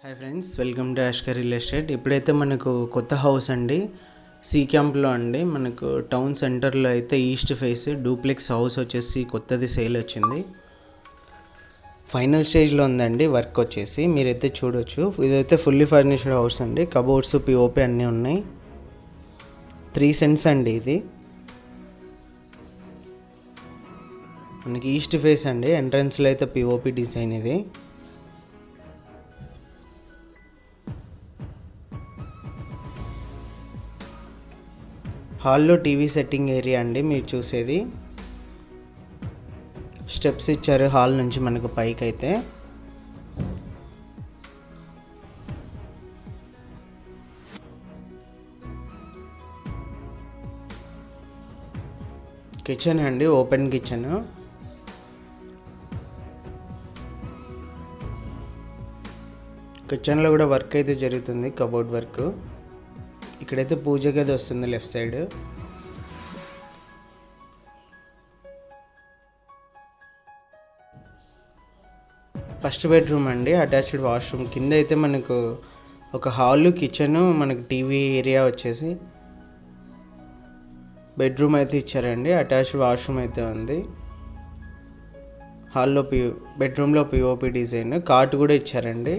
Hi friends, welcome to యాష్కర్ real estate. ఇప్పుడైతే మనకు కొత్త హౌస్ అండి, సి క్యాంప్లో అండి. మనకు టౌన్ సెంటర్లో అయితే ఈస్ట్ ఫేస్ డూప్లెక్స్ హౌస్ వచ్చేసి కొత్తది సేల్ వచ్చింది. ఫైనల్ స్టేజ్లో ఉందండి వర్క్ వచ్చేసి, మీరైతే చూడొచ్చు. ఇదైతే ఫుల్లీ ఫర్నిష్డ్ హౌస్ అండి, కబోర్డ్స్ పిఓపి అన్నీ ఉన్నాయి. 3 సెంట్స్ అండి ఇది. మనకి ఈస్ట్ ఫేస్ అండి, ఎంట్రన్స్లో అయితే పిఓపి డిజైన్ ఇది. హాల్లో టీవీ సెట్టింగ్ ఏరియా అండి మీరు చూసేది. స్టెప్స్ ఇచ్చారు హాల్ నుంచి మనకు పైకి అయితే. కిచెన్ అండి, ఓపెన్ కిచెన్. కిచెన్లో కూడా వర్క్ అయితే జరుగుతుంది, కబోర్డ్ వర్క్. ఇక్కడైతే పూజ గది వస్తుంది లెఫ్ట్ సైడ్. ఫస్ట్ బెడ్రూమ్ అండి, అటాచ్డ్ వాష్రూమ్. కింద అయితే మనకు ఒక హాల్, కిచెన్, మనకు టీవీ ఏరియా వచ్చేసి బెడ్రూమ్ అయితే ఇచ్చారండి. అటాచ్డ్ వాష్రూమ్ అయితే ఉంది. హాల్లో బెడ్రూమ్లో పిఓపి డిజైన్, కాట్ కూడా ఇచ్చారండి.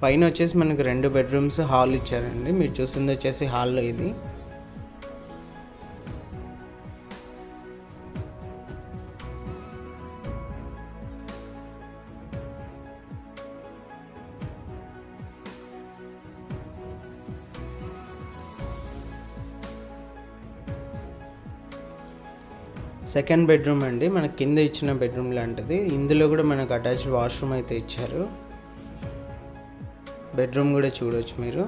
పైన వచ్చేసి మనకు 2 బెడ్రూమ్స్, హాల్ ఇచ్చారండి. మీరు చూస్తుంది వచ్చేసి హాల్లో ఇది. సెకండ్ బెడ్రూమ్ అండి, మనకి కింద ఇచ్చిన బెడ్రూమ్ లాంటిది. ఇందులో కూడా మనకు అటాచ్డ్ వాష్రూమ్ అయితే ఇచ్చారు. బెడ్రూమ్ కూడా చూడవచ్చు మీరు.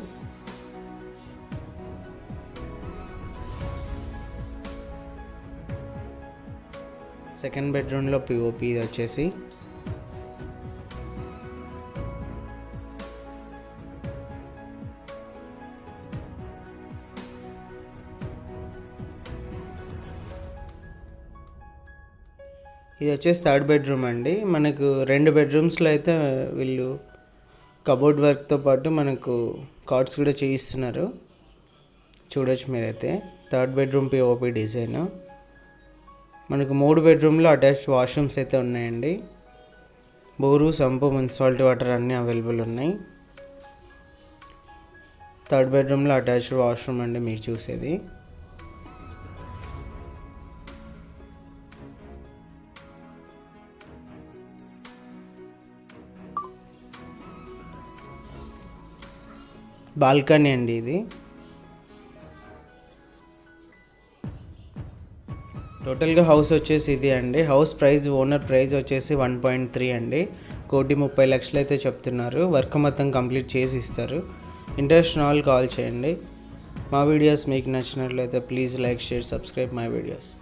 సెకండ్ బెడ్రూమ్లో పిఓపి ఇది వచ్చేసి. ఇది వచ్చేసి థర్డ్ బెడ్రూమ్ అండి. మనకు 2 బెడ్రూమ్స్లో అయితే వీళ్ళు కబోర్డ్ వర్క్తో పాటు మనకు కార్డ్స్ కూడా చేయిస్తున్నారు, చూడొచ్చు మీరైతే. Third bedroom POP design. మనకు 3 బెడ్రూమ్లో అటాచ్డ్ వాష్రూమ్స్ అయితే ఉన్నాయండి. బోరు, సంపు, మున్సిపాలిటీ వాటర్ అన్నీ అవైలబుల్ ఉన్నాయి. థర్డ్ బెడ్రూమ్లో అటాచ్డ్ వాష్రూమ్ అండి మీరు చూసేది. బాల్కనీ అండి ఇది. టోటల్గా హౌస్ వచ్చేసి ఇది అండి. హౌస్ ప్రైస్, ఓనర్ ప్రైస్ వచ్చేసి 1.3 అండి. 1,30,00,000 అయితే చెప్తున్నారు. వర్క్ మొత్తం కంప్లీట్ చేసి ఇస్తారు. ఇంట్రెస్ట్ ఉన్న వాళ్ళు కాల్ చేయండి. మా వీడియోస్ మీకు నచ్చినట్లయితే please like, share, subscribe my videos.